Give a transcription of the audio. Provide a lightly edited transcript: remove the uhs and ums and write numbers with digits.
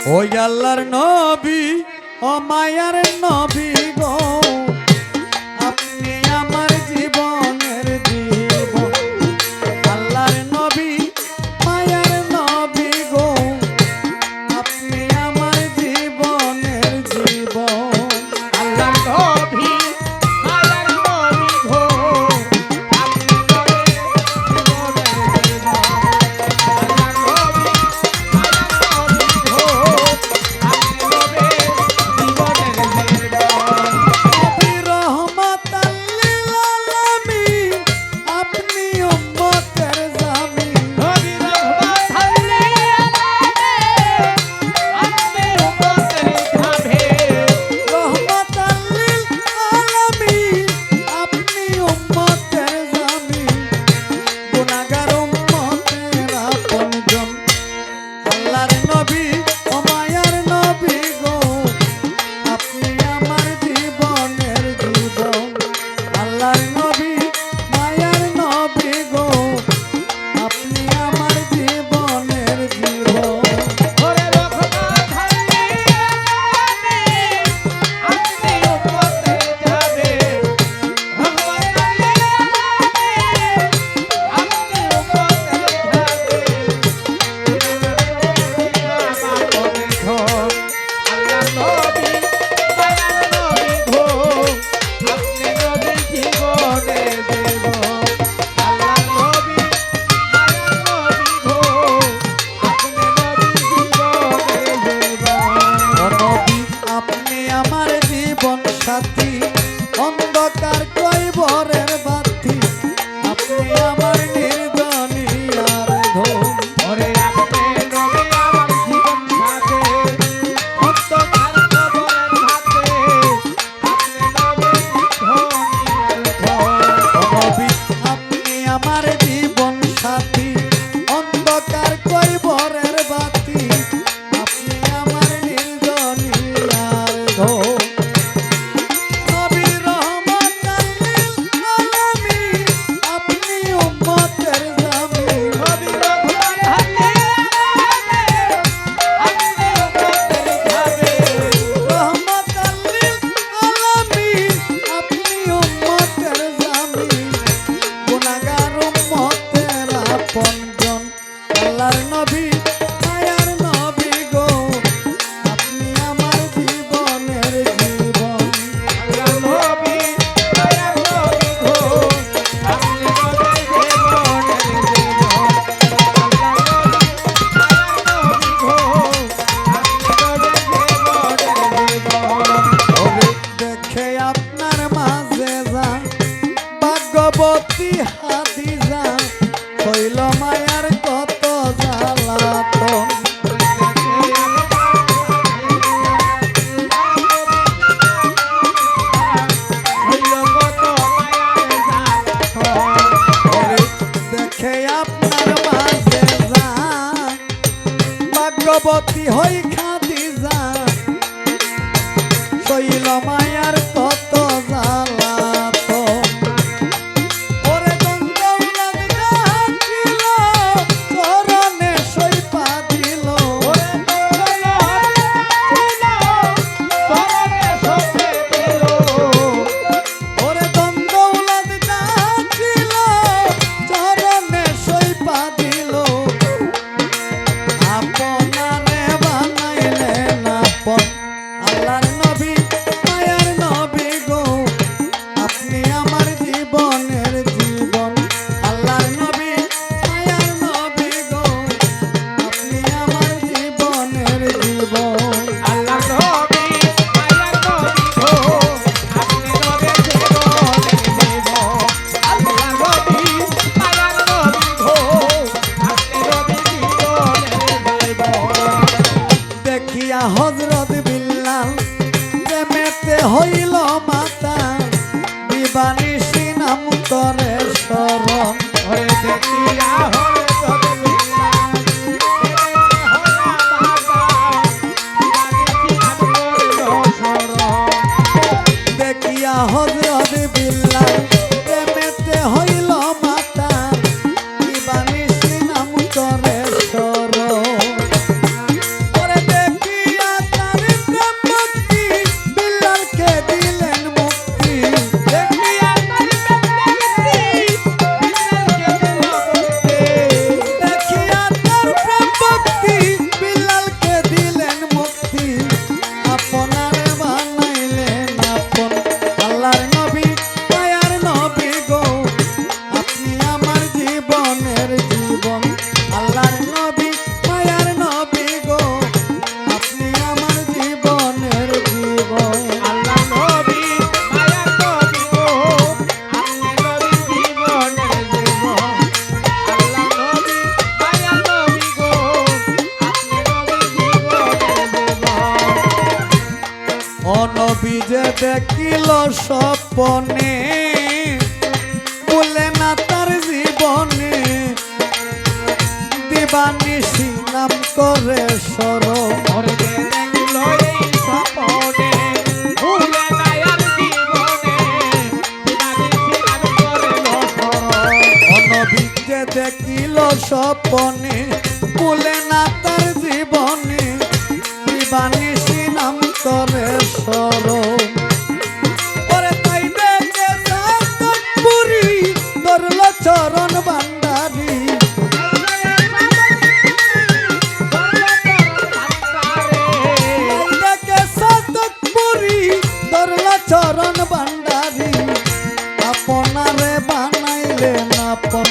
ওই আল্লাহর নবী ও মায়ার নবী গো আপনি আমার জীবনের জীবন আল্লাহর নবী মায়ার নবী গো আপনি আমার জীবনের জীবন আল্লাহর নবী মায়ার নবী গো আপনি নবী জীবনের জীবন আল্লাহর নবী মায়ার নবী গো আপনি নবী জীবনের জীবন নবী রহমাতাল লিল আলামিন আপনি উম্মতের জামিন নবী রহমাতাল লিল আলামিন আপনি উম্মতের জামিন রহমাতাল লিল আলামিন আপনি উম্মতের জামিন গুনাহগার উম্মতের আপনজন আল্লাহর নবী ও মায়ার নবী গো আপনি আমার জীবনের জীবন আল্লাহর নবী মায়ার নবী গো আপনি আমার জীবনের জীবন ওরে রহমাতাল লিল আলামিন আপনি উম্মতের জামিন রহমাতাল লিল আলামিন আপনি উম্মতের জামিন আল্লাহর নবী মায়ার নবী গো আপনি নবী জীবনের জীবন আল্লাহর নবী মায়ার নবী গো আপনি নবী জীবনের জীবন ও নবী আপনি আমার জীবন সাথী অন্ধকার কয়বরের বাতি আপনি আমার নির্জনী আর ধন ওরে আপনি নবী আমার জীবন সাথে অন্ধকার কবরের ভাতে আপনি নবী ধনিয়ার ধন ও নবী আপনি আমার জীবন সাথী অন্ধকার কয়বরের বাতি আপনি আমার নির্জনী আর ধন নবী রহমাতাল লিল আলামিন আপনি উম্মতের জামিন নবী রহমাতাল লিল আলামিন আপনি উম্মতের রহমাতাল লিল আলামিন আপনি উম্মতের জামিন জামিন গুনাহগার উম্মতের আপনজন আল্লাহর নবী মায়ার নবী গো আপনি আমার জীবনের জীবন আল্লাহর নবী মায়ার নবী গো আপনি নবী জীবনের জীবন আল্লাহর নবী মায়ার নবী গো আপনি নবী জীবনের জীবন ওরে দেখে আপনার মাঝে যা ভাগ্যবতী হাদিজা হইল মায়ার কত জ্বালাতন ওরে দেখে আপনার মাঝে যা ভাগ্যবতী হই খাদিজা শৈল মায়ার কত জ্বালাতন ওরে গঙ্গৌলাদ যাচ্ছিল চরণে সইপা দিল ওরে গঙ্গৌলাদ যাচ্ছিল চরণে সইপা দিল আপনারে বানাইলেন আপন আল্লাহর নবী মায়ার নবী গো আপনি আমার জীবনের জীবন আল্লাহর নবী মায়ার নবী গো আপনি আমার জীবনের জীবন দেখিয়া হযরত বিল্লাল প্রেমেতে হইল মাতা দিবানিশি নাম করে শরণ দেখিয়া হযরত বিল্লাল প্রেমেতে হইল মাতা দিবানিশি নাম করে শরণ ওরে দেখি নবী যে দেখিল স্বপ্নে বলে না তার জীবনে দিবানিশি নাম করে স্মরণ ওরে যে দেখল এই স্বপ্নে ভুলে নাই আর জীবনে দিবানিশি নাম করিল স্মরণ। নবী যে দেখিল স্বপ্নে বলে না তার জীবনে দিবানিশি নাম করে স্মরণ ওরে তাই দেখে সাতপুরি ধরল চরণ ভান্ডারী চরণ ভান্ডারী আপনারে বানাইলেন আপন